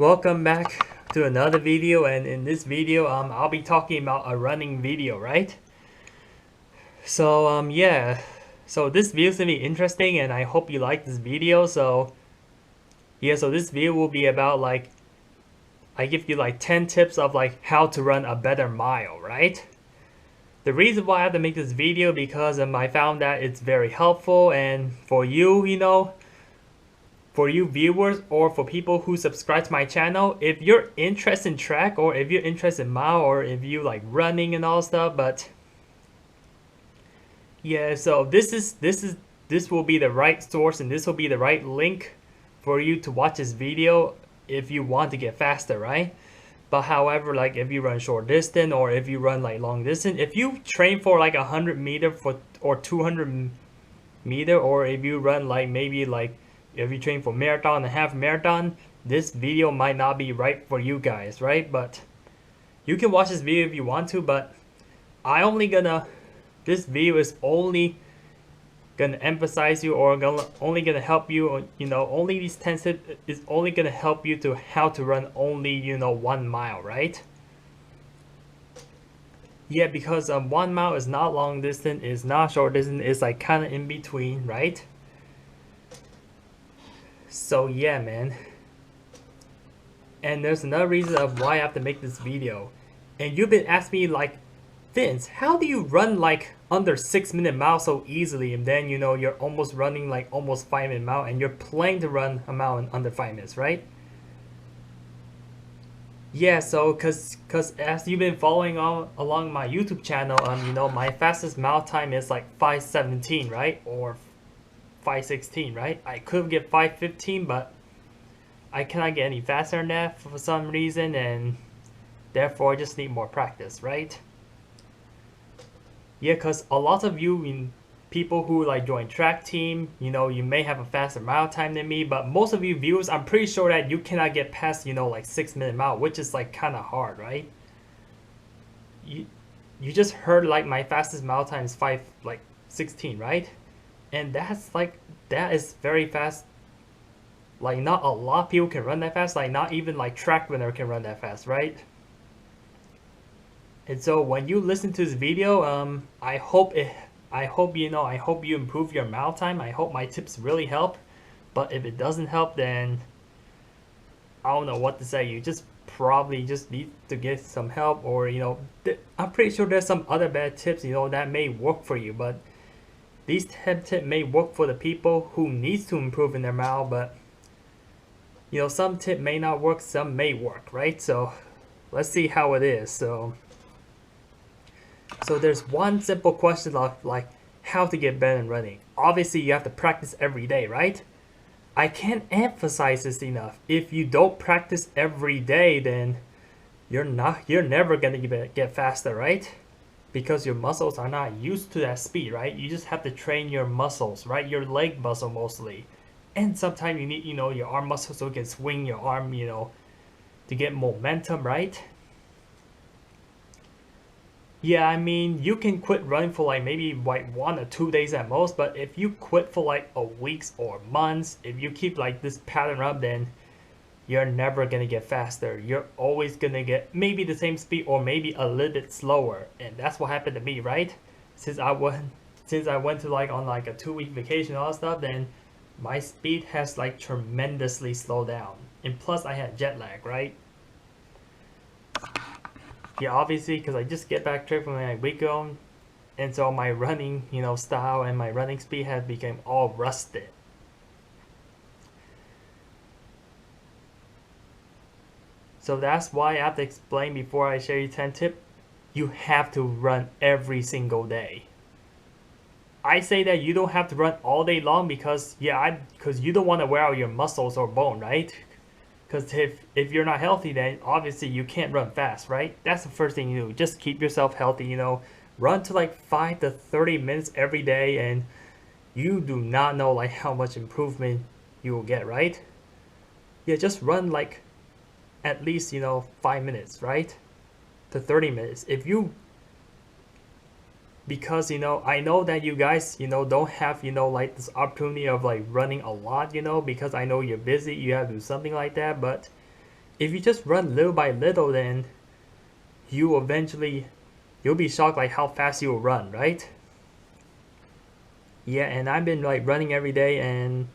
Welcome back to another video, and in this video I'll be talking about a running video, right? So this video is gonna be interesting and I hope you like this video. So this video will be about like I give you like 10 tips of like how to run a better mile, right? The reason why I have to make this video because I found that it's very helpful, and for for you viewers or for people who subscribe to my channel, if you're interested in track or if you're interested in mile or if you like running and all stuff, but yeah, so this will be the right source and this will be the right link for you to watch this video if you want to get faster, right? But however, like if you run short distance or if you run like long distance, if you train for like 100 meter or 200 meter, or if you run like maybe like if you train for marathon and half marathon, this video might not be right for you guys, right? But you can watch this video if you want to, but this video is only gonna emphasize you or only gonna help you, only these 10 tips is only gonna help you to how to run only 1 mile, right? Yeah, because 1 mile is not long distance, it's not short distance, it's like kind of in between, right? So yeah, man. And there's another reason of why I have to make this video. And you've been asking me like, Vince, how do you run like under 6-minute mile so easily, and then you're almost running like almost 5-minute mile and you're planning to run a mile in under 5 minutes, right? Yeah, so cause as you've been following along my YouTube channel, my fastest mile time is like 5:17, right? Or 5:16, right? I could get 5:15, but I cannot get any faster than that for some reason, and therefore I just need more practice, right? Yeah, because a lot of you people who like join track team, you may have a faster mile time than me, but most of you viewers, I'm pretty sure that you cannot get past, like 6-minute mile, which is like kind of hard, right? You just heard like my fastest mile time is 5:16, right? And that is very fast. Like not a lot of people can run that fast, like not even like track runner can run that fast, right? And so when you listen to this video, I hope you improve your mile time. I hope my tips really help. But if it doesn't help, then I don't know what to say. You just probably just need to get some help, or I'm pretty sure there's some other bad tips that may work for you, but these 10 tips may work for the people who needs to improve in their mile, but some tip may not work, some may work, right? So let's see how it is. So there's one simple question of like how to get better in running. Obviously you have to practice every day, right? I can't emphasize this enough. If you don't practice every day, then you're never gonna get faster, right? Because your muscles are not used to that speed, right? You just have to train your muscles, right? Your leg muscle mostly. And sometimes you need, your arm muscle so you can swing your arm, to get momentum, right? Yeah, I mean, you can quit running for like maybe like 1 or 2 days at most, but if you quit for like a weeks or months, if you keep like this pattern up, then you're never gonna get faster. You're always gonna get maybe the same speed or maybe a little bit slower. And that's what happened to me, right? Since I went to like on like a 2-week vacation and all that stuff, then my speed has like tremendously slowed down. And plus I had jet lag, right? Yeah, obviously, because I just get back trip from my week ago, and so my running, style and my running speed has become all rusted. So that's why I have to explain before I share you 10 tips. You have to run every single day. I say that you don't have to run all day long because you don't want to wear out your muscles or bone, right? Because if you're not healthy, then obviously you can't run fast, right? That's the first thing you do. Just keep yourself healthy, Run to like 5 to 30 minutes every day, and you do not know like how much improvement you will get, right? Yeah, just run like at least, 5 minutes, right? To 30 minutes. Because I know that you guys don't have like this opportunity of like running a lot, because I know you're busy, you have to do something like that, but if you just run little by little, then you'll be shocked like how fast you'll run, right? Yeah, and I've been like running every day and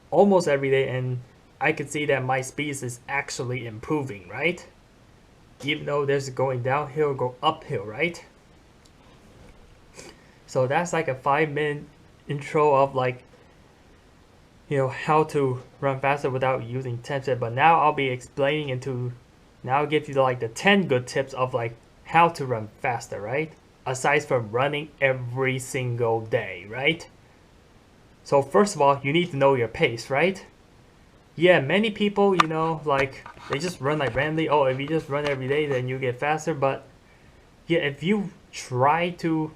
almost every day, and I can see that my speed is actually improving, right? Even though there's going downhill, go uphill, right? So that's like a 5-minute intro of like, how to run faster without using 10 tips. But now I'll be explaining now I'll give you like the 10 good tips of like how to run faster, right? Aside from running every single day, right? So first of all, you need to know your pace, right? Yeah, many people, like they just run like randomly. Oh, if you just run every day, then you get faster. But yeah, if you try to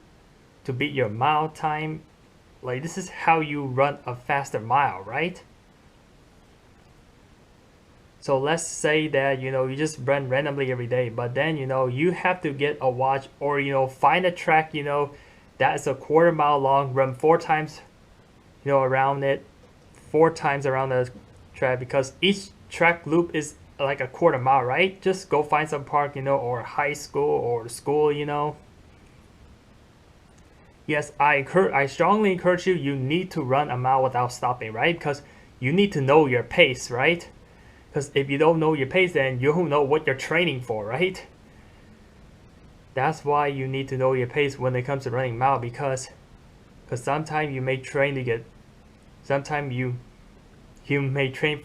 beat your mile time, like this is how you run a faster mile, right? So let's say that you just run randomly every day, but then you have to get a watch or find a track that is a quarter mile long, run 4 times around it, 4 times around the track, because each track loop is like a quarter mile, right? Just go find some park or high school or school. Yes, I strongly encourage you need to run a mile without stopping, right? Because you need to know your pace, right? Because if you don't know your pace, then you don't know what you're training for, right? That's why you need to know your pace when it comes to running mile, because sometimes you may train to get, sometimes you may train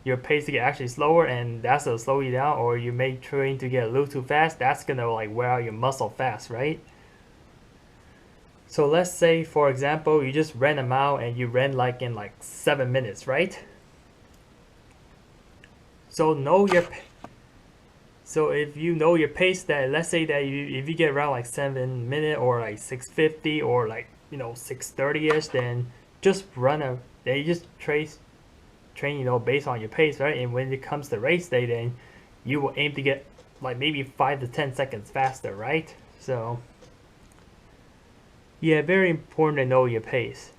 your pace to get actually slower, and that's gonna slow you down, or you may train to get a little too fast. That's gonna like wear out your muscle fast, right? So let's say, for example, you just ran a mile and you ran like in like 7 minutes, right? So if you know your pace, that let's say that if you get around like 7 minute or like 6:50 or like 6:30ish, then just then you just train based on your pace, right? And when it comes to race day, then you will aim to get like maybe 5 to 10 seconds faster, right? So yeah, very important to know your pace.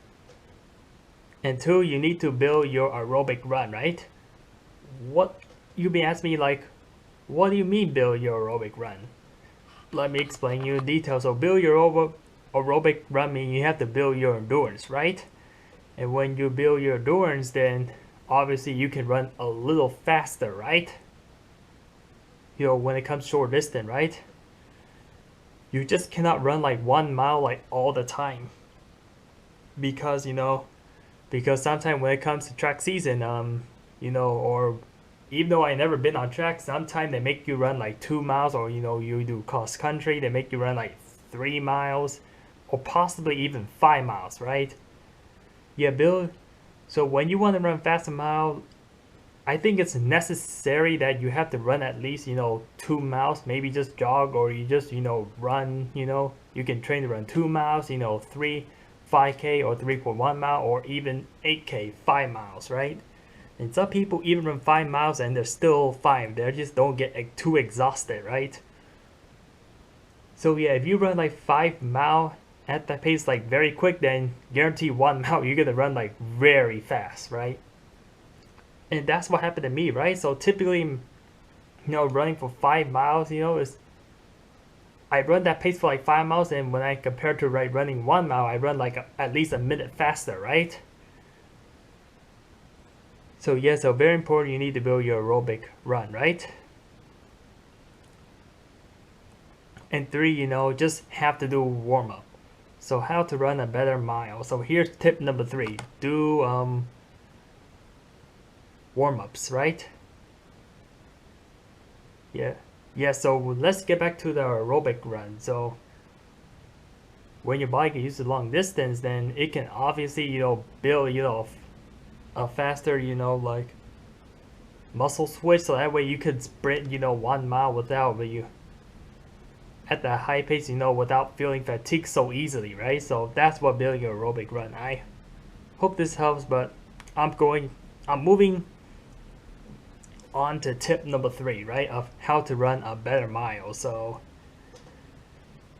And two, you need to build your aerobic run, right? What you been asking me like, what do you mean build your aerobic run? Let me explain you in detail. So build your aerobic run means you have to build your endurance, right? And when you build your endurance, then obviously you can run a little faster, right? When it comes short distance, right? You just cannot run like 1 mile like all the time, because because sometimes when it comes to track season, or even though I never been on track, sometimes they make you run like 2 miles, or you do cross country, they make you run like 3 miles, or possibly even 5 miles, right? Yeah, Bill. So when you want to run fast a mile, I think it's necessary that you have to run at least 2 miles, maybe just jog, or you just run. You can train to run 2 miles, 5K or 3.1 mile, or even 8K, 5 miles, right? And some people even run 5 miles and they're still fine. They just don't get too exhausted, right? So yeah, if you run like 5 mile at that pace like very quick, then guarantee 1 mile you're gonna run like very fast, right? And that's what happened to me, right? So typically, running for 5 miles, is I run that pace for like 5 miles, and when I compare to running 1 mile, I run like at least a minute faster, right? So yeah, so very important, you need to build your aerobic run, right? And three, just have to do warm up. So how to run a better mile. So here's tip number 3: do warm ups, right? Yeah. So let's get back to the aerobic run. So when your bike is used to long distance, then it can obviously build a faster like muscle switch, so that way you could sprint 1 mile without you at that high pace without feeling fatigued so easily, right? So that's what building your aerobic run. I hope this helps, but I'm moving on to tip number 3, right, of how to run a better mile. So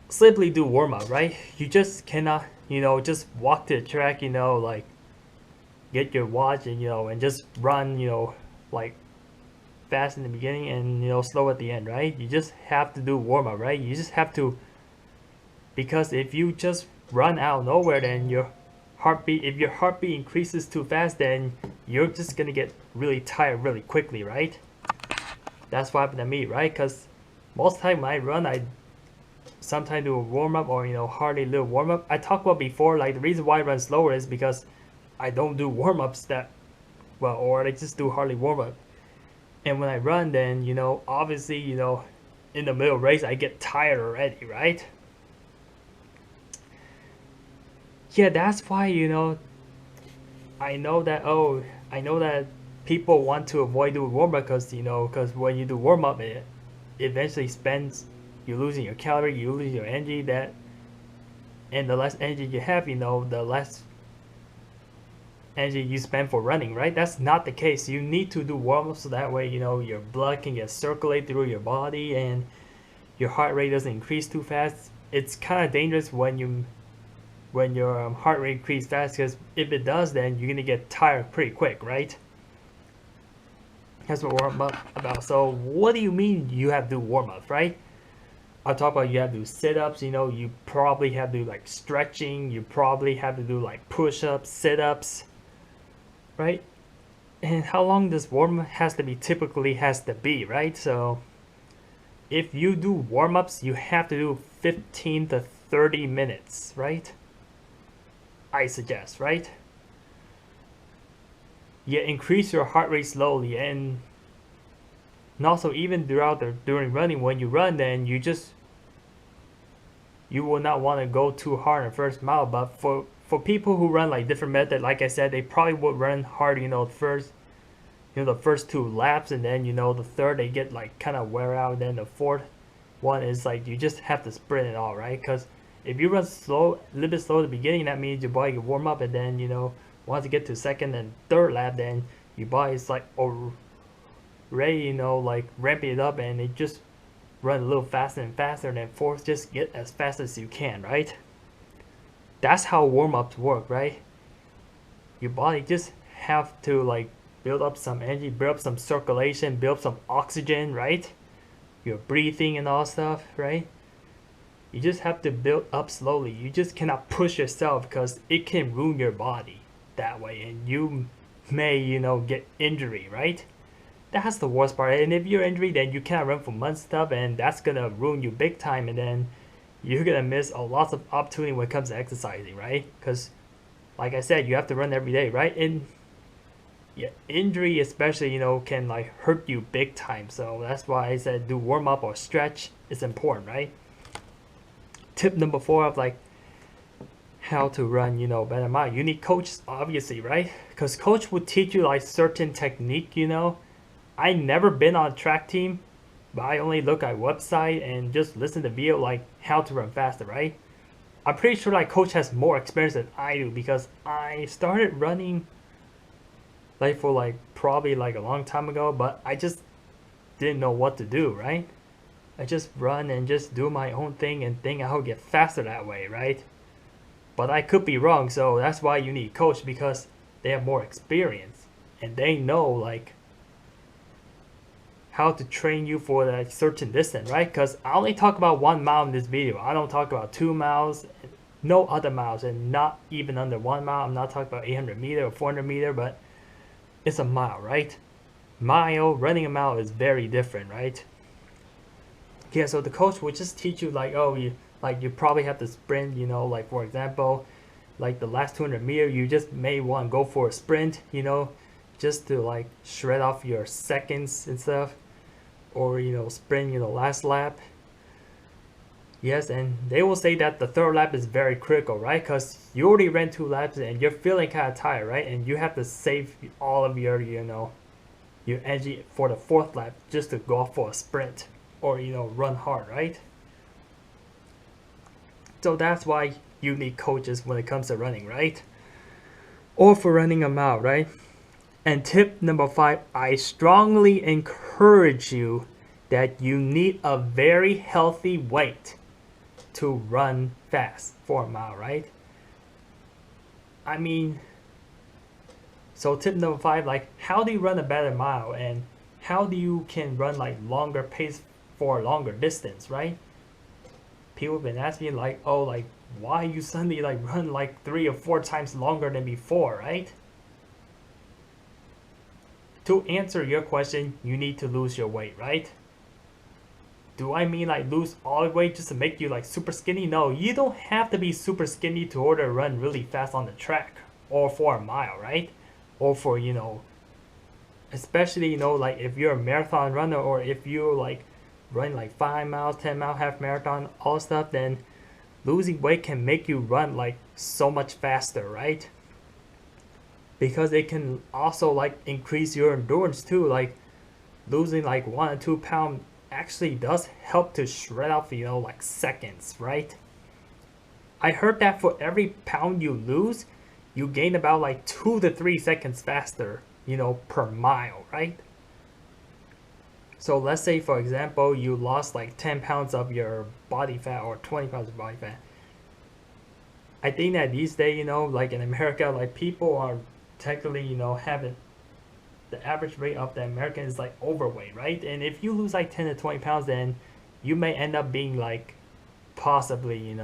simply do warm up, right? You just cannot just walk to the track, like get your watch and and just run like fast in the beginning and, you know, slow at the end, right? You just have to do warm up, right? You just have to, because if you just run out of nowhere, then if your heartbeat increases too fast, then you're just gonna get really tired really quickly, right? That's what happened to me, right? Because most time when I run, I sometimes do a warm up, or, you know, hardly little warm up. I talked about before, like the reason why I run slower is because I don't do warm ups that well, or I just do hardly warm up. And when I run, then, you know, obviously, you know, in the middle of race, I get tired already, right? Yeah, that's why, you know, I know that people want to avoid doing warm up because, you know, because when you do warm up, it eventually spends, you're losing your calorie, you lose your energy, that, and the less energy you have, you know, the less energy you spend for running, right? That's not the case. You need to do warm up so that way, you know, your blood can get circulate through your body and your heart rate doesn't increase too fast. It's kind of dangerous when your heart rate increases fast, because if it does, then you're gonna get tired pretty quick, right? That's what warm up about. So what do you mean you have to do warm ups, right? I'll talk about you have to do sit-ups, you know, you probably have to do like stretching, you probably have to do like push-ups, sit-ups, right? And how long this warm up has to be typically has to be, right? So if you do warm-ups, you have to do 15 to 30 minutes, right? I suggest, right? You increase your heart rate slowly, and also even during running, when you run, then you will not want to go too hard in the first mile. But for people who run like different method, like I said, they probably would run hard, you know, the first two laps, and then, you know, the third they get like kind of wear out, and then the fourth one is like you just have to sprint it all, right? Because if you run slow, a little bit slow at the beginning, that means your body can warm up, and then, you know, once you get to second and third lap, then your body is like already, you know, like ramping it up, and it just run a little faster and faster, and then fourth, just get as fast as you can, right? That's how warm-ups work, right? Your body just have to like build up some energy, build up some circulation, build up some oxygen, right? Your breathing and all stuff, right? You just have to build up slowly. You just cannot push yourself, because it can ruin your body that way, and you may, you know, get injury, right? That's the worst part. And if you're injured, then you cannot run for months stuff, and that's gonna ruin you big time, and then you're gonna miss a lot of opportunity when it comes to exercising, right? Because like I said, you have to run every day, right? And yeah, injury especially, you know, can like hurt you big time. So that's why I said do warm up or stretch is important, right? Tip number 4 of like how to run, you know, better mile. You need coaches, obviously, right? Because coach will teach you like certain technique, you know. I never been on a track team, but I only look at website and just listen to video like how to run faster, right? I'm pretty sure like coach has more experience than I do, because I started running like for like probably like a long time ago, but I just didn't know what to do, right? I just run and just do my own thing and think I'll get faster that way, right? But I could be wrong, so that's why you need coach, because they have more experience and they know like how to train you for that certain distance, right? Because I only talk about 1 mile in this video. I don't talk about 2 miles, no other miles, and not even under 1 mile. I'm not talking about 800 meter or 400 meter, but it's a mile, right? Running a mile is very different, right? Yeah, so the coach will just teach you like, oh, you probably have to sprint, you know, like for example, like the last 200 meter, you just may want to go for a sprint, you know, just to like shred off your seconds and stuff, or, you know, sprint, you know, last lap. Yes, and they will say that the third lap is very critical, right? Because you already ran 2 laps and you're feeling kind of tired, right? And you have to save all of your, you know, your energy for the 4th lap just to go off for a sprint, or, you know, run hard, right? So that's why you need coaches when it comes to running, right? Or for running a mile, right? And tip number 5, I strongly encourage you that you need a very healthy weight to run fast for a mile, right? I mean, so tip number 5, like how do you run a better mile, and how do you can run like longer pace for a longer distance, right? People have been asking like, oh, like why you suddenly like run like 3 or 4 times longer than before, right? To answer your question, you need to lose your weight, right? Do I mean like lose all the weight just to make you like super skinny? No, you don't have to be super skinny to order run really fast on the track or for a mile, right? Or for, especially, like if you're a marathon runner or if you like run like 5 miles, 10 mile, half marathon, all stuff, then losing weight can make you run like so much faster, right? Because it can also like increase your endurance too. Like losing like 1 or 2 pounds actually does help to shred off, like seconds, right? I heard that for every pound you lose, you gain about like 2 to 3 seconds faster, per mile, right? So let's say, for example, you lost like 10 pounds of your body fat or 20 pounds of body fat. I think that these days, like in America, like people are technically, having the average rate of the American is like overweight, right? And if you lose like 10 to 20 pounds, then you may end up being like possibly,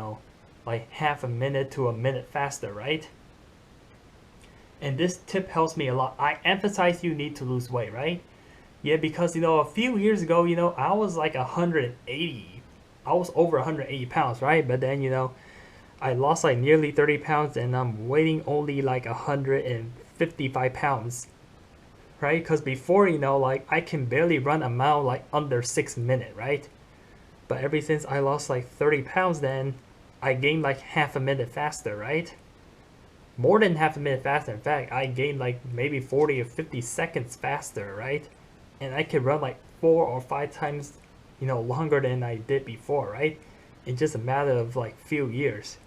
like half a minute to a minute faster, right? And this tip helps me a lot. I emphasize you need to lose weight, right? Yeah, because a few years ago, I was like 180. I was over 180 pounds, right? But then, I lost like nearly 30 pounds and I'm weighing only like 155 pounds, right? Because before, like I can barely run a mile like under 6 minutes, right? But ever since I lost like 30 pounds, then I gained like half a minute faster, right? More than half a minute faster. In fact, I gained like maybe 40 or 50 seconds faster, right? And I can run like 4 or 5 times, longer than I did before, right? In just a matter of like few years.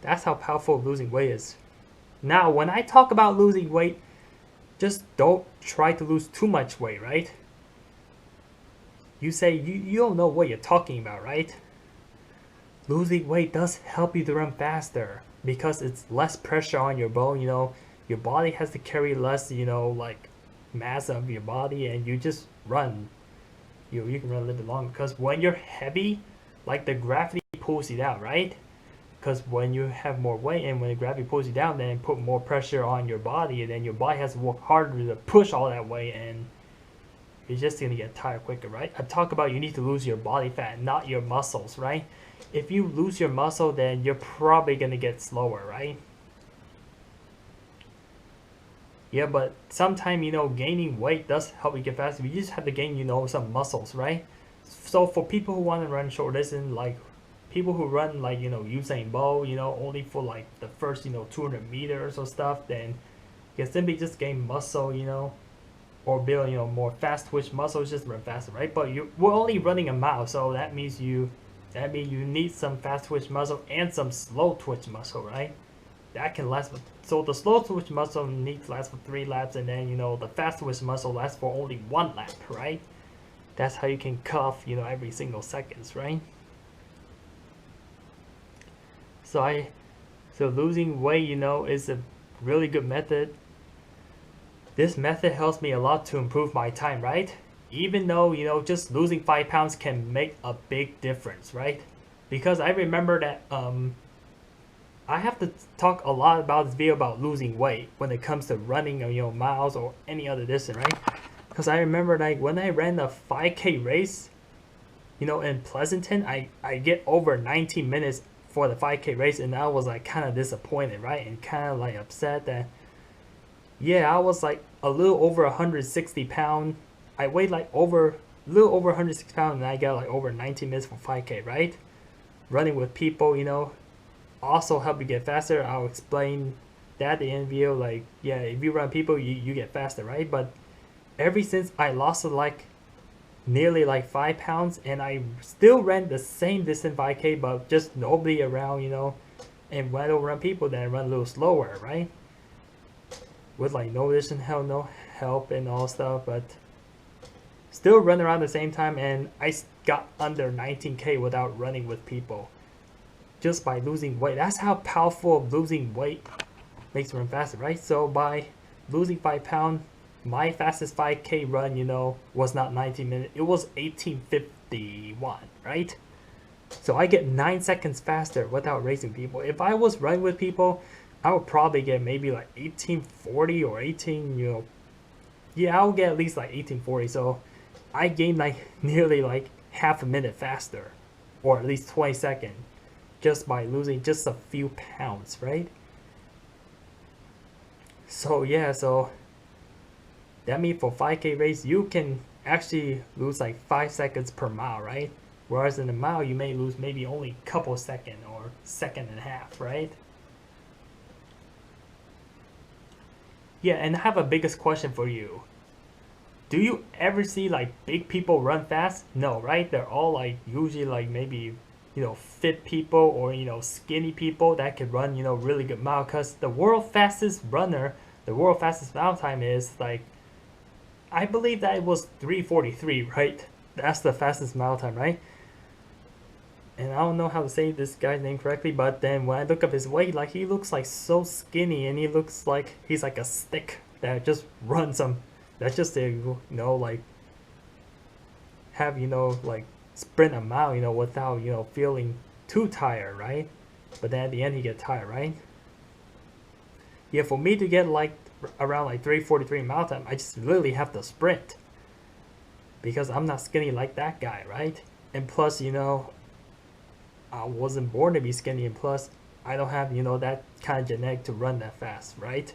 That's how powerful losing weight is. Now, when I talk about losing weight, just don't try to lose too much weight, right? You say you don't know what you're talking about, right? Losing weight does help you to run faster because it's less pressure on your bone, your body has to carry less, like mass of your body and you just run. You can run a little bit longer because when you're heavy, like the gravity pulls you down, right? Because when you have more weight and when the gravity pulls you down, then it put more pressure on your body and then your body has to work harder to push all that weight and you're just going to get tired quicker, right? I talk about you need to lose your body fat, not your muscles, right? If you lose your muscle, then you're probably going to get slower, right? Yeah, but sometimes, gaining weight does help you get faster. You just have to gain, some muscles, right? So for people who want to run short distance, like people who run like, Usain Bolt, only for like the first, 200 meters or stuff, then you can simply just gain muscle, or build, more fast twitch muscles, just run faster, right? But we're only running a mile, so that means you need some fast twitch muscle and some slow twitch muscle, right? That can last. So the slow twitch muscle needs to last for 3 laps, and then the fast twitch muscle lasts for only 1 lap, right? That's how you can cut off, every single seconds, right? So losing weight, is a really good method. This method helps me a lot to improve my time, right? Even though, just losing 5 pounds can make a big difference, right? Because I remember that I have to talk a lot about this video about losing weight when it comes to running, miles or any other distance, right? Because I remember like when I ran the 5K race, in Pleasanton, I get over 19 minutes for the 5K race, and I was like kind of disappointed, right? And kind of like upset that, yeah, I was like a little over 160 pounds. I weighed like a little over 160 pounds, and I got like over 19 minutes for 5K, right? Running with people, also help you get faster. I'll explain that in the video. Like, yeah, if you run people, you get faster, right? But ever since I lost like nearly like 5 pounds, and I still ran the same distance 5K, but just nobody around, and when I don't run people, then I run a little slower, right? With like no distance help, no help and all stuff, but still run around the same time, and I got under 19K without running with people. Just by losing weight. That's how powerful losing weight makes you run faster, right? So by losing 5 pounds, my fastest 5K run, was not 19 minutes. It was 18:51, right? So I get 9 seconds faster without racing people. If I was running with people, I would probably get maybe like 18:40 or 18, yeah, I'll get at least like 18:40. So I gained like nearly like half a minute faster, or at least 20 seconds, just by losing just a few pounds, right? So yeah, so that means for 5K race, you can actually lose like 5 seconds per mile, right? Whereas in a mile, you may lose maybe only a couple seconds or second and a half, right? Yeah, and I have a biggest question for you. Do you ever see like big people run fast? No, right? They're all like usually like maybe fit people or skinny people that can run really good mile. Cause the world fastest runner, the world fastest mile time is like I believe that it was 3:43, right? That's the fastest mile time, right? And I don't know how to say this guy's name correctly, but then when I look up his weight, like he looks like so skinny, and he looks like he's like a stick that just runs some. That's just a like have like sprint a mile without feeling too tired, right? But then at the end he get tired, right? Yeah, for me to get like around like 3:43 mile time, I just literally have to sprint because I'm not skinny like that guy, right? And plus, I wasn't born to be skinny, and plus, I don't have, that kind of genetic to run that fast, right?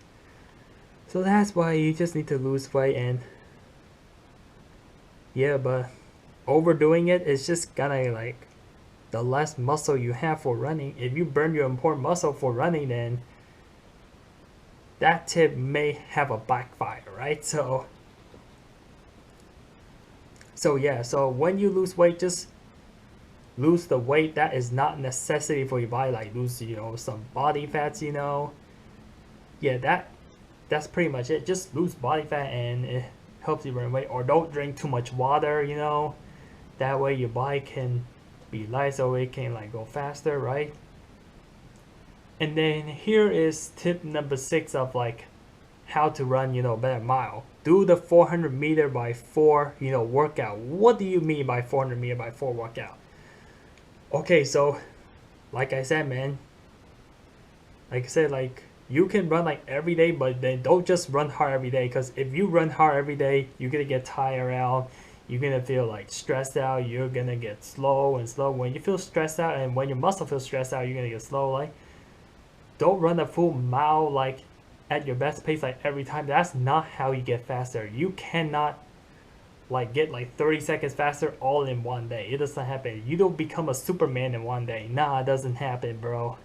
So that's why you just need to lose weight, and yeah, but overdoing it is just gonna like the less muscle you have for running. If you burn your important muscle for running, then that tip may have a backfire, right? So yeah, so when you lose weight, just lose the weight that is not necessity for your body, like lose some body fats. Yeah, that's pretty much it. Just lose body fat and it helps you burn weight. Or don't drink too much water. That way your body can be light so it can like go faster, right? And then here is tip number 6 of like how to run better mile. Do the 400 meter by 4 workout. What do you mean by 400 meter by 4 workout? Okay, so like I said, man, like you can run like every day, but then don't just run hard every day, because if you run hard every day, you're gonna get tired out, you're gonna feel like stressed out, you're gonna get slow and slow. When you feel stressed out and when your muscle feels stressed out, you're gonna get slow. Like, don't run a full mile like at your best pace like every time. That's not how you get faster. You cannot like get like 30 seconds faster all in one day. It doesn't happen. You don't become a Superman in one day. Nah, it doesn't happen, bro.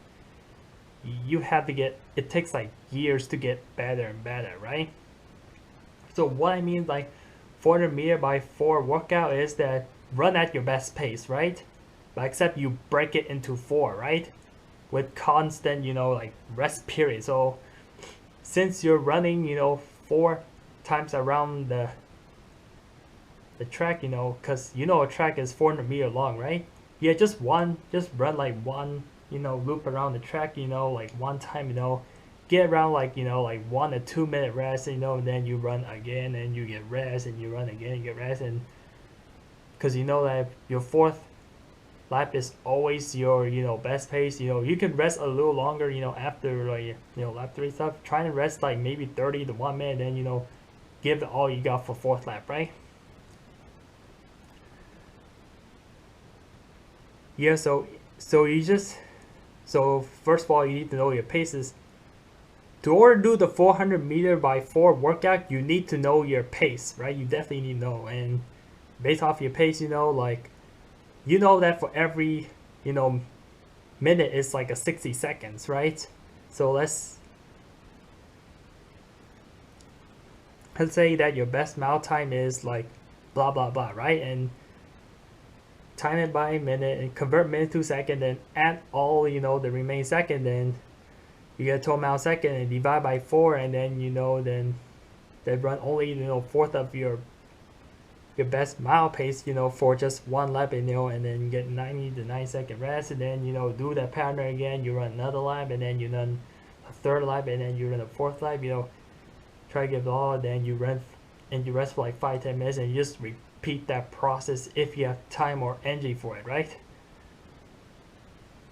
You have to get, it takes like years to get better and better, right? So what I mean like 400 meter by 4 workout is that run at your best pace, right? But except you break it into 4, right? With constant, like rest period. So since you're running, 4 times around the track, because a track is 400 meter long, right? Yeah, just run like one, loop around the track, like one time, get around like, like 1 to 2 minute rest, and then you run again and you get rest, and you run again, you get rest. And because that your 4th lap is always your, best pace. You can rest a little longer, after like, lap 3 stuff. Try to rest like maybe 30 to 1 minute, then, give it all you got for 4th lap, right? Yeah, so first of all, you need to know your paces. To order do the 400 meter by 4 workout, you need to know your pace, right? You definitely need to know. And based off your pace, like that for every minute is like a 60 seconds, right? So let's say that your best mile time is like blah blah blah, right? And time it by minute and convert minute to second, then add all the remaining second, then you get a total mile second and divide by 4, and then then they run only 1/4 of your best mile pace for just 1 lap, and then you get 90 to 90 second rest, and then do that pattern again. You run another lap, and then you run a 3rd lap, and then you run a 4th lap. try to give it all, then you run and you rest for like 5-10 minutes, and you just repeat that process if you have time or energy for it, right?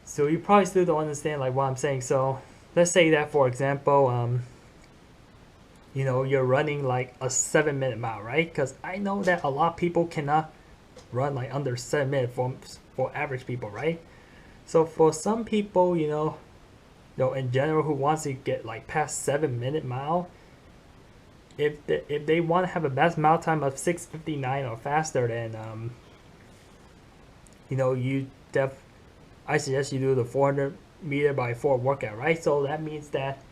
So you probably still don't understand like what I'm saying. So let's say that, for example, you know, you're running like a 7-minute mile, right? Because I know that a lot of people cannot run like under 7 minutes for average people, right? So for some people, in general, who wants to get like past 7-minute mile, if they want to have a best mile time of 6:59 or faster, then I suggest you do the 400 meter by 4 workout, right? So that means that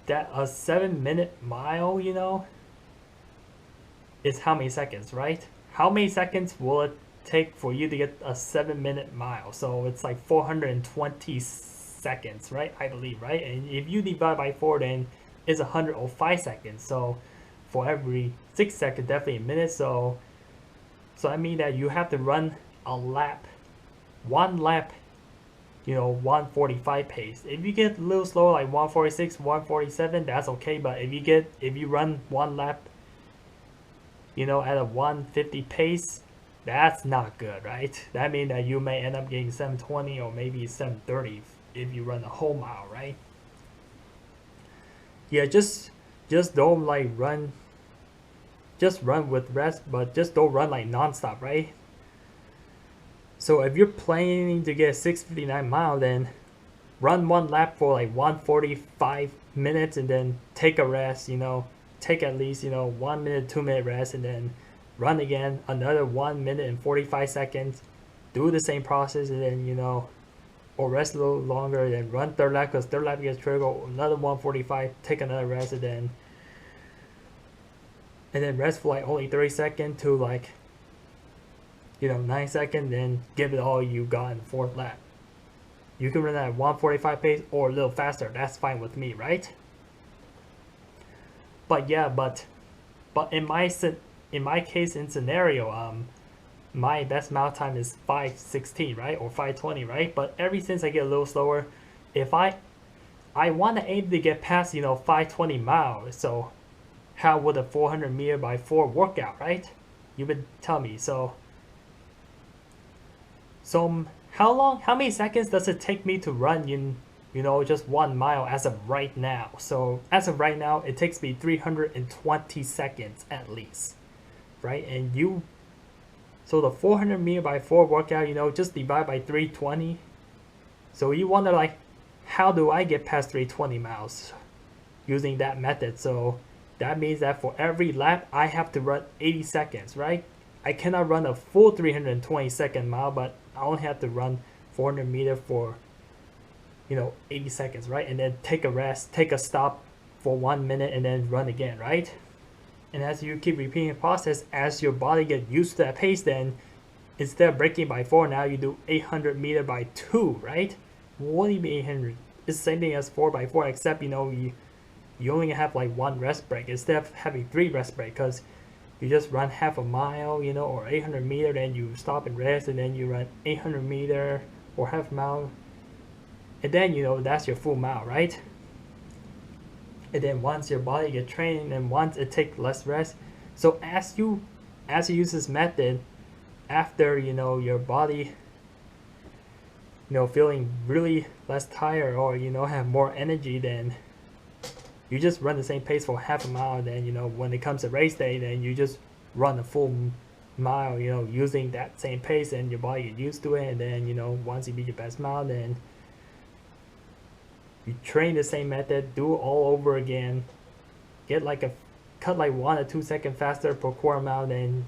a 7-minute mile, is how many seconds, right? How many seconds will it take for you to get a 7-minute mile? So it's like 420 seconds, right? I believe, right? And if you divide by 4, then it's 105 seconds. So for every 6 seconds, definitely a minute. So I mean that you have to run a lap, one lap, 145 pace. If you get a little slow, like 146, 147, that's okay. But if you run one lap, at a 150 pace, that's not good, right? That means that you may end up getting 720 or maybe 730 if you run a whole mile, right? Yeah, just don't like run. Just run with rest, but just don't run like non-stop, right? So if you're planning to get a 6:59 mile, then run one lap for like 145 minutes and then take a rest, take at least 1 minute, 2 minute rest, and then run again another 1 minute and 45 seconds. Do the same process, and then or rest a little longer, then run third lap, because third lap gets triggered, another 145, take another rest, and then rest for like only 30 seconds to like 9 seconds, then give it all you got in the fourth lap. You can run at 145 pace or a little faster. That's fine with me, right? But yeah, but in my case in scenario, my best mile time is 5:16, right, or 5:20, right? But ever since I get a little slower, if I want to aim to get past 5:20 miles, so how would a 400 meter by 4 workout, right? You would tell me. So how many seconds does it take me to run in just 1 mile as of right now? So as of right now, it takes me 320 seconds at least, right? And so the 400 meter by 4 workout, just divide by 320. So you wonder like, how do I get past 320 miles using that method? So that means that for every lap, I have to run 80 seconds, right? I cannot run a full 320-second mile, but I only have to run 400 meter for 80 seconds, right? And then take a rest, take a stop for 1 minute, and then run again, right? And as you keep repeating the process, as your body gets used to that pace, then instead of breaking by 4, now you do 800 meter by 2, right? What do you mean 800? It's the same thing as 4 by 4, except you only have like 1 rest break instead of having 3 rest break, because you just run half a mile, or 800 meter, then you stop and rest, and then you run 800 meter or half a mile, and then that's your full mile, right? And then once your body gets trained, and once it takes less rest, so as you use this method, after your body feeling really less tired, or have more energy, then you just run the same pace for half a mile. Then when it comes to race day, then you just run a full mile, using that same pace, and your body get used to it. And then once you beat your best mile, then you train the same method, do it all over again, get like cut like 1 or 2 seconds faster per quarter mile, then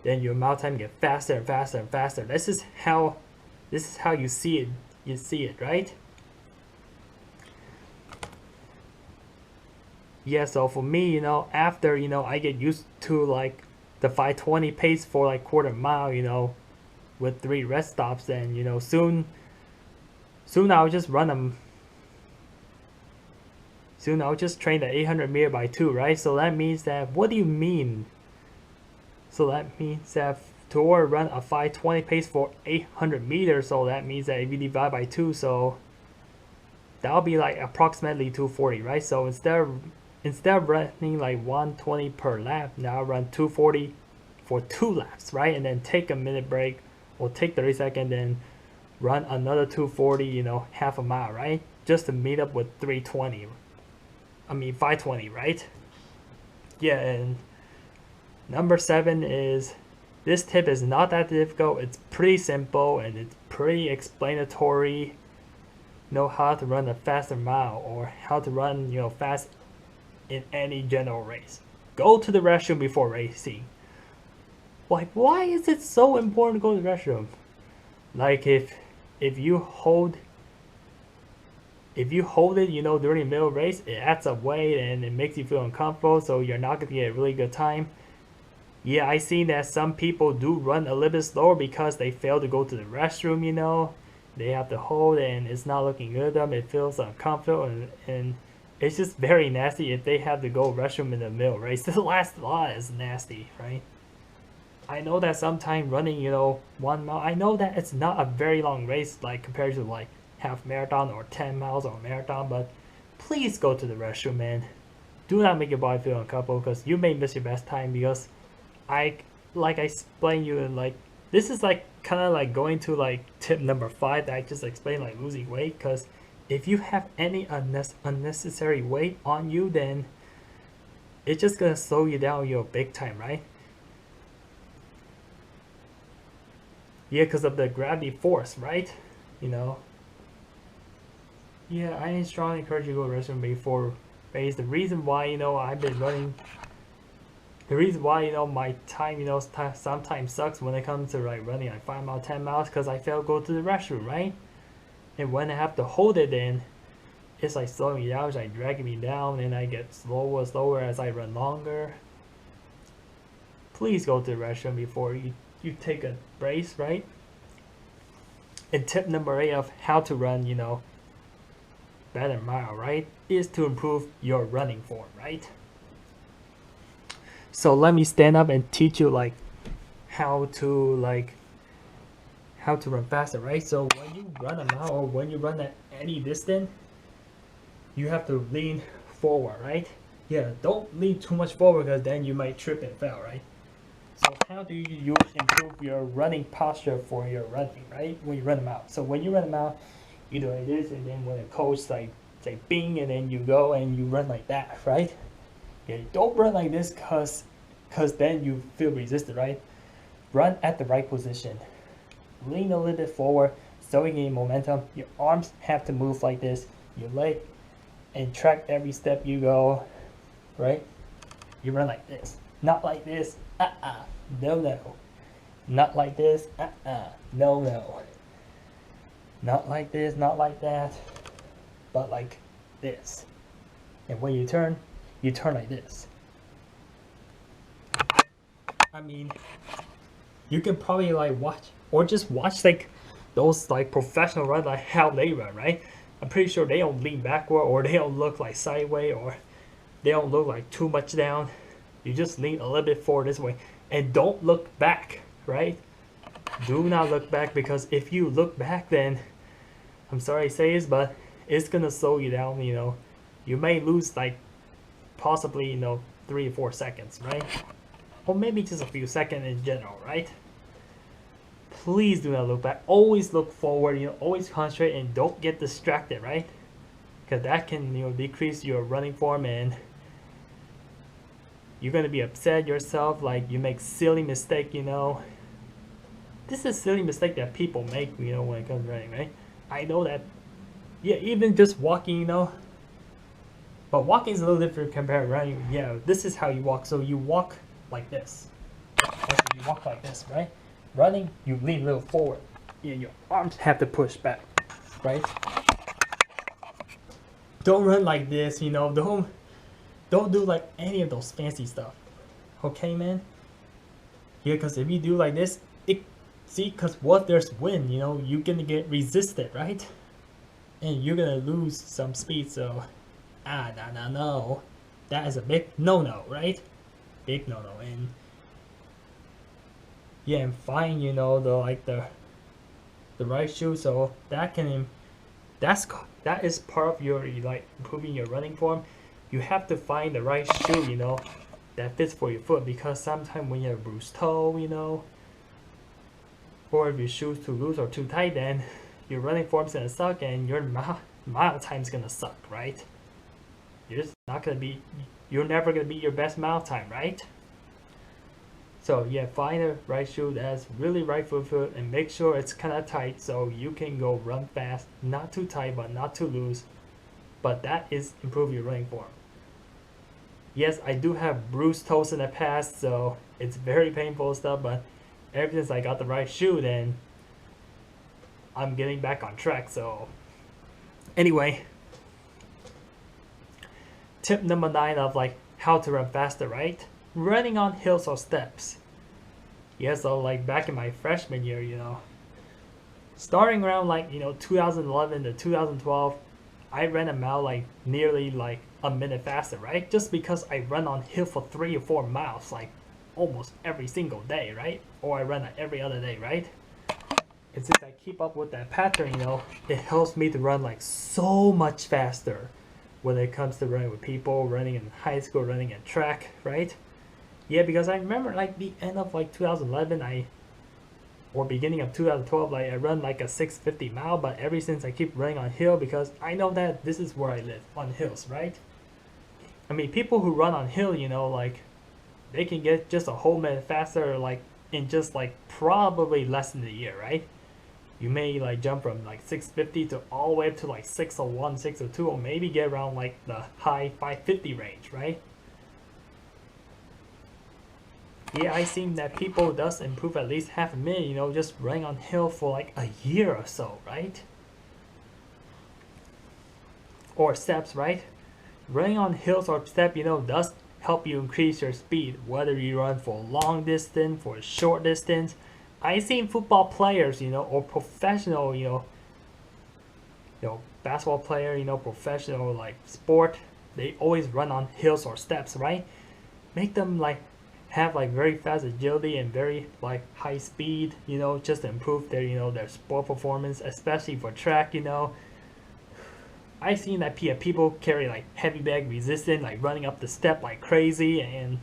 your mile time get faster and faster and faster. This is how you see it. You see it, right? Yeah, so for me, after I get used to like the 520 pace for like quarter mile, with 3 rest stops, then soon I'll just run them. Soon I'll just train the 800 meter by 2, right? So that means that, what do you mean? So that means that to run a 520 pace for 800 meters, so that means that if you divide by 2, so that'll be like approximately 240, right? So instead of instead of running like 120 per lap, now run 240 for 2 laps, right? And then take a minute break or take 30 seconds, then run another 240, half a mile, right? Just to meet up with 520, right? Yeah, and number 7 is, this tip is not that difficult. It's pretty simple and it's pretty explanatory. Know how to run a faster mile or how to run, fast in any general race. Go to the restroom before racing. Like, why is it so important to go to the restroom? Like, if you hold it, during the middle race, it adds up weight and it makes you feel uncomfortable, so you're not gonna get a really good time. Yeah, I seen that some people do run a little bit slower because they fail to go to the restroom. They have to hold it and it's not looking good to them. It feels uncomfortable and it's just very nasty if they have to go restroom in the middle race. The last lot is nasty, right? I know that sometimes running, 1 mile, I know that it's not a very long race, like compared to like half marathon or 10 miles or marathon, but please go to the restroom, man. Do not make your body feel uncomfortable because you may miss your best time, because I explained you, and like this is like kind of like going to like tip number 5 that I just explained, like losing weight. Because if you have any unnecessary weight on you, then it's just gonna slow you down big time, right? Yeah, because of the gravity force, right? Yeah, I strongly encourage you to go to the restroom before race. The reason why, I've been running, the reason why, my time, sometimes sucks when it comes to like running like 5 miles, 10 miles, because I fail to go to the restroom, right? And when I have to hold it in, it's like slowing me down, it's like dragging me down, and I get slower and slower as I run longer. Please go to the restroom before you take a race, right? And tip number 8 of how to run, better mile, right, is to improve your running form, right? So let me stand up and teach you like how to run faster, right? So when you run a mile or when you run at any distance, you have to lean forward, right? Yeah, don't lean too much forward because then you might trip and fail, right? So how do you improve your running posture for your running, right? When you run a mile. So when you run a mile, you do like this, and then when a coach like say bing, and then you go and you run like that, right? Yeah, don't run like this cause then you feel resisted, right? Run at the right position. Lean a little bit forward so you gain momentum. Your arms have to move like this. Your leg and track every step you go, right? You run like this, not like this. No. Not like this. No. Not like this, not like that, but like this. And when you turn like this. I mean, you can probably like watch or just watch like those like professional run, like how they run, right? I'm pretty sure they don't lean backward or they don't look like sideways or they don't look like too much down. You just lean a little bit forward this way and don't look back, right? Do not look back, because if you look back, then I'm sorry to say this, but it's gonna slow you down. You may lose like possibly 3 or 4 seconds, right? Or maybe just a few seconds in general, right? Please do not look back. Always look forward. Always concentrate and don't get distracted, right? Because that can decrease your running form, and you're gonna be upset yourself. Like you make silly mistake. This is a silly mistake that people make. When it comes to running, right? I know that. Yeah, even just walking. But walking is a little different compared to running. Yeah, this is how you walk. So you walk like this. Actually, you walk like this, right? Running, you lean a little forward. Yeah, your arms have to push back, right? Don't run like this, don't do like any of those fancy stuff. Okay, man? Yeah, because if you do like this, because what there's wind, you're gonna get resisted, right? And you're gonna lose some speed, so no. That is a big no-no, right? Big no-no. And yeah, and find the right shoe, so that is part of your like improving your running form. you have to find the right shoe, that fits for your foot, because sometimes when you have a bruised toe, or if your shoe's too loose or too tight, then your running form's gonna suck and your mile time's gonna suck, right? You're never gonna be your best mile time, right? So yeah, find the right shoe that's really right for foot and make sure it's kind of tight so you can go run fast, not too tight but not too loose. But that is improve your running form. Yes, I do have bruised toes in the past, so it's very painful stuff, but ever since I got the right shoe, then I'm getting back on track. So anyway, tip number 9 of like how to run faster, right? Running on hills or steps. Yeah, so like back in my freshman year, starting around like 2011 to 2012, I ran a mile like nearly like a minute faster, right? Just because I run on hill for 3 or 4 miles like almost every single day, right? Or I run every other day, right? And since I keep up with that pattern, it helps me to run like so much faster when it comes to running with people, running in high school, running in track, right? Yeah, because I remember like the end of like 2011, or beginning of 2012, like I run like a 650 mile, but ever since I keep running on hill because I know that this is where I live, on hills, right? I mean, people who run on hill, like they can get just a whole minute faster, like in just like probably less than a year, right? You may like jump from like 650 to all the way up to like 601, 602, or maybe get around like the high 550 range, right? Yeah, I seen that people does improve at least half a minute, just running on hill for like a year or so, right? Or steps, right? Running on hills or step, does help you increase your speed, whether you run for a long distance, for a short distance. I seen football players, or professional, basketball player, professional like sport, they always run on hills or steps, right? Make them like have like very fast agility and very like high speed, just to improve their their sport performance, especially for track. I've seen that people carry like heavy bag resistance, like running up the step like crazy, and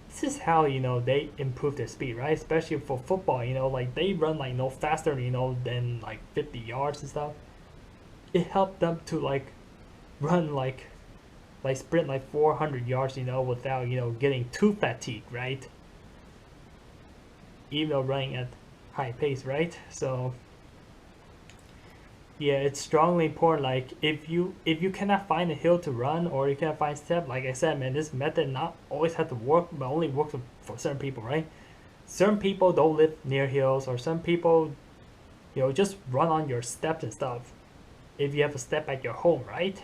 this is how they improve their speed, right? Especially for football, like they run like no faster, than like 50 yards and stuff. It helped them to like run like sprint like 400 yards, without getting too fatigued, right? Even though running at high pace, right? So yeah, it's strongly important. Like if you cannot find a hill to run, or you cannot find step, like I said, man, this method not always have to work, but only works for certain people, right? Certain people don't live near hills, or some people, just run on your steps and stuff. If you have a step at your home, right?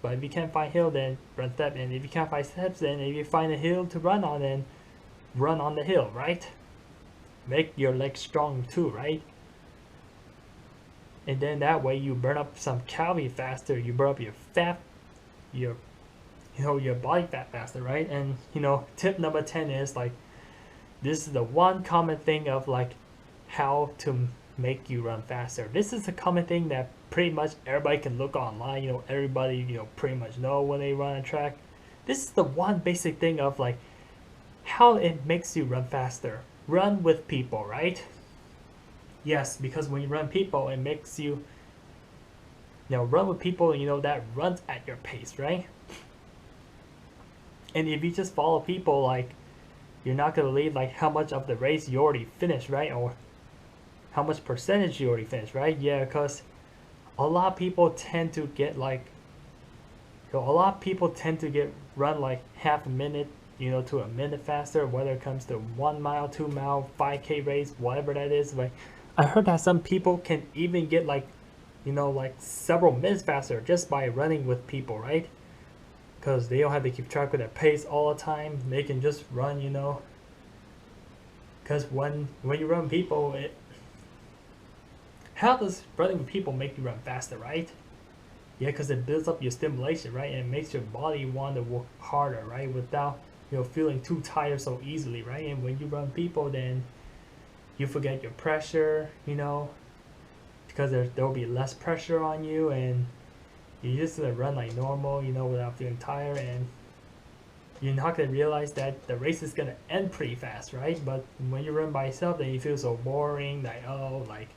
But if you can't find hill, then run step. And if you can't find steps, then if you find a hill to run on, then run on the hill, right? Make your legs strong too, right? And then that way you burn up some calorie faster. You burn up your fat, your your body fat faster, right? And tip number 10 is like, this is the one common thing of like how to make you run faster. This is a common thing that pretty much everybody can look online. Everybody pretty much know when they run a track. This is the one basic thing of like how it makes you run faster. Run with people, right? Yes, because when you run people, it makes you run with people that runs at your pace, right? And if you just follow people, like you're not gonna believe like how much of the race you already finished, right? Or how much percentage you already finished, right? Yeah, because a lot of people tend to get like run like half a minute, to a minute faster, whether it comes to 1 mile, 2 mile, 5K race, whatever that is. Like I heard that some people can even get like like several minutes faster just by running with people, right? Because they don't have to keep track of their pace all the time. They can just run, because when you run people, how does running with people make you run faster, right? Yeah, because it builds up your stimulation, right? And it makes your body want to work harder, right? Without feeling too tired so easily, right? And when you run people, then you forget your pressure, because there will be less pressure on you, and you're just gonna run like normal, without feeling tired, and you're not gonna realize that the race is gonna end pretty fast, right? But when you run by yourself, then you feel so boring, like, oh, like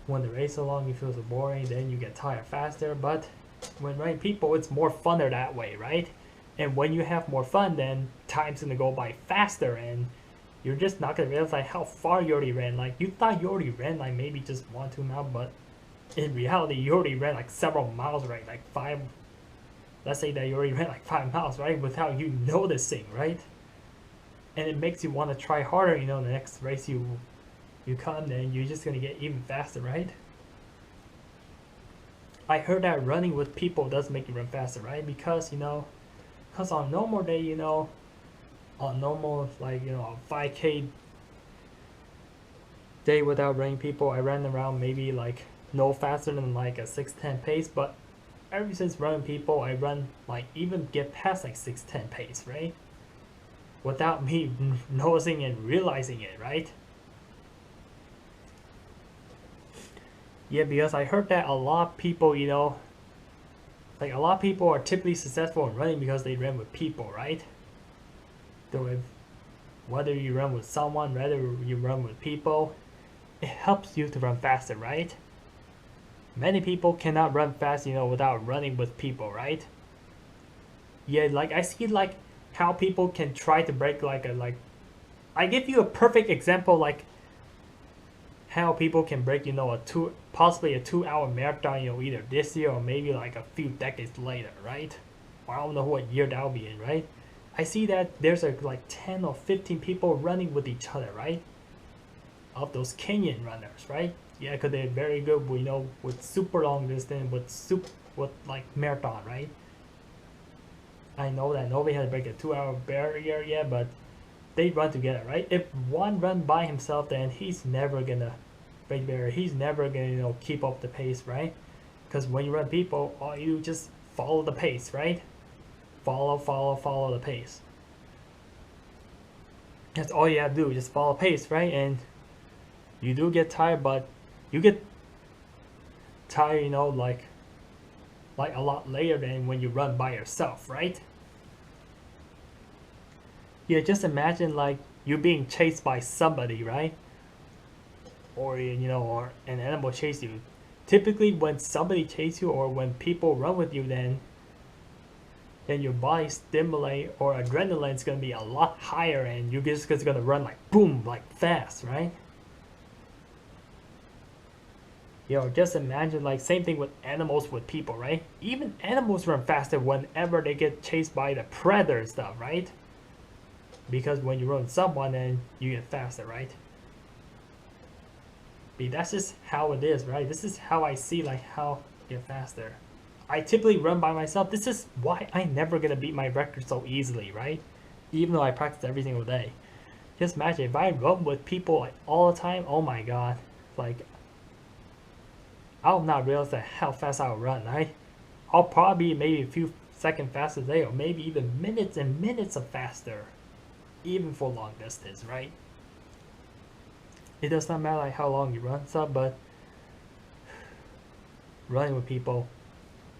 when the race is so long, you feel so boring, then you get tired faster. But when running people, it's more funner that way, right? And when you have more fun, then time's gonna go by faster, and you're just not gonna realize like how far you already ran. Like you thought you already ran like maybe just 1-2 miles, but in reality you already ran like several miles, right? Like five. Let's say that you already ran like 5 miles, right? Without you noticing, right? And it makes you want to try harder. The next race you come, then you're just gonna get even faster, right? I heard that running with people does make you run faster, right? Because because on a normal day, on normal like a 5K day without running people, I ran around maybe like no faster than like a 6:10 pace. But ever since running people, I run like even get past like 6:10 pace, right? Without me noticing and realizing it, right? Yeah, because I heard that a lot of people, like a lot of people are typically successful in running because they run with people, right? So if whether you run with someone, whether you run with people, it helps you to run faster, right? Many people cannot run fast, without running with people, right? Yeah, like I see like how people can try to break like I give you a perfect example like how people can break possibly a 2 hour marathon either this year or maybe like a few decades later, right? Or I don't know what year that'll be in, right? I see that there's like 10 or 15 people running with each other, right? Of those Kenyan runners, right? Yeah, because they're very good, with super long distance, with like marathon, right? I know that nobody has break a 2 hour barrier yet, but they run together, right? If one run by himself, then he's never gonna break barrier. He's never gonna keep up the pace, right? Because when you run people, all you just follow the pace, right? Follow the pace. That's all you have to do, just follow pace, right? And you do get tired, but you get tired, like a lot later than when you run by yourself, right? Yeah, just imagine like you being chased by somebody, right? Or or an animal chase you. Typically, when somebody chases you or when people run with you, then your body stimulate or adrenaline is gonna be a lot higher, and you're just gonna run like boom, like fast, right? Just imagine like same thing with animals with people, right? Even animals run faster whenever they get chased by the predator and stuff, right? Because when you run someone, then you get faster, right? But that's just how it is, right? This is how I see like how to get faster. I typically run by myself. This is why I never gonna beat my record so easily, right? Even though I practice every single day. Just imagine if I run with people like all the time. Oh my god, like I'll not realize that how fast I'll run. I'll probably be maybe a few seconds faster today, or maybe even minutes and minutes of faster, even for long distance, right? It does not matter like how long you run stuff, but running with people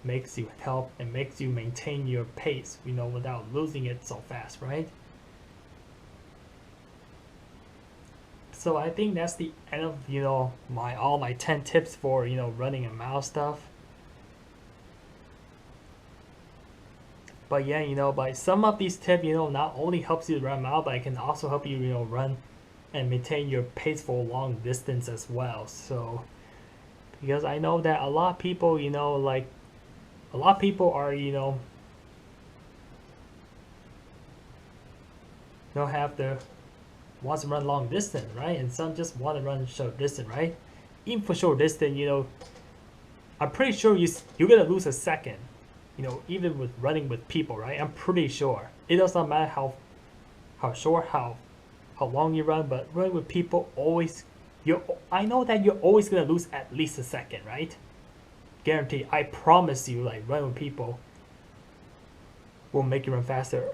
makes you help and makes you maintain your pace, without losing it so fast, right? So I think that's the end of all my 10 tips for running a mile stuff. But yeah, but some of these tips not only helps you run a mile, but it can also help you run and maintain your pace for long distance as well. So because I know that a lot of people like a lot of people are have the wants to run long distance, right? And some just want to run short distance, right? Even for short distance, I'm pretty sure you're gonna lose a second, even with running with people, right? I'm pretty sure it does not matter how short, how long you run, but running with people always I know that you're always gonna lose at least a second, right? Guarantee. I promise you, like running with people will make you run faster.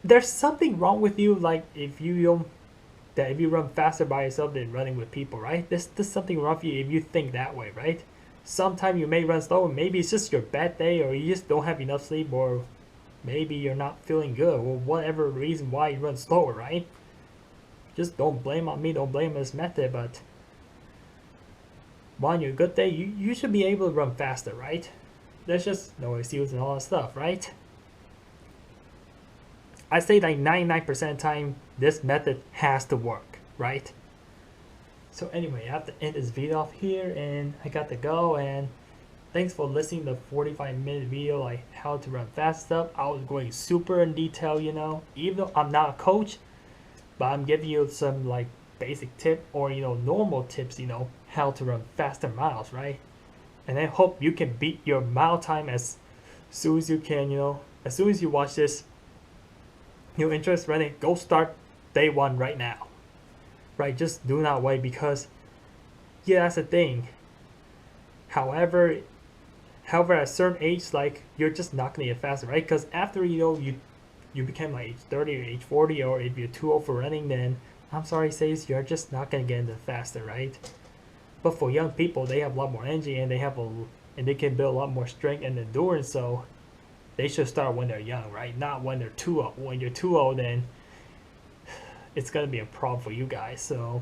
There's something wrong with you, like if you run faster by yourself than running with people, right? There's something wrong with you if you think that way, right? Sometimes you may run slower. Maybe it's just your bad day, or you just don't have enough sleep, or maybe you're not feeling good, or whatever reason why you run slower, right? Just don't blame on me, don't blame this method, but on your good day, you should be able to run faster, right? There's just no excuse and all that stuff, right? I say like 99% of the time, this method has to work, right? So anyway, I have to end this video off here, and I got to go, and thanks for listening to the 45-minute video, like how to run fast stuff. I was going super in detail, you know, even though I'm not a coach, but I'm giving you some like basic tip, or you know, normal tips, you know, how to run faster miles, right? And I hope you can beat your mile time as soon as you can, you know. As soon as you watch this, you're interested in running, go start day one right now. Right, just do not wait, because yeah, that's the thing. However, at a certain age, like you're just not gonna get faster, right? Because after you know you become like age 30 or age 40, or if you're too old for running, then I'm sorry to say, you're just not gonna get into faster, right? But for young people, they have a lot more energy, and they can build a lot more strength and endurance. So they should start when they're young, right? Not when they're too old. When you're too old, then it's gonna be a problem for you guys. So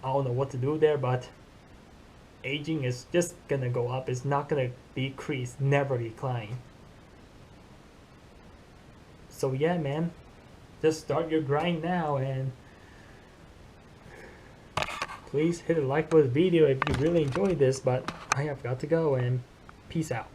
I don't know what to do there, but aging is just gonna go up. It's not gonna decrease, never decline. So yeah, man, just start your grind now, and please hit a like for the video if you really enjoyed this. But I have got to go, and peace out.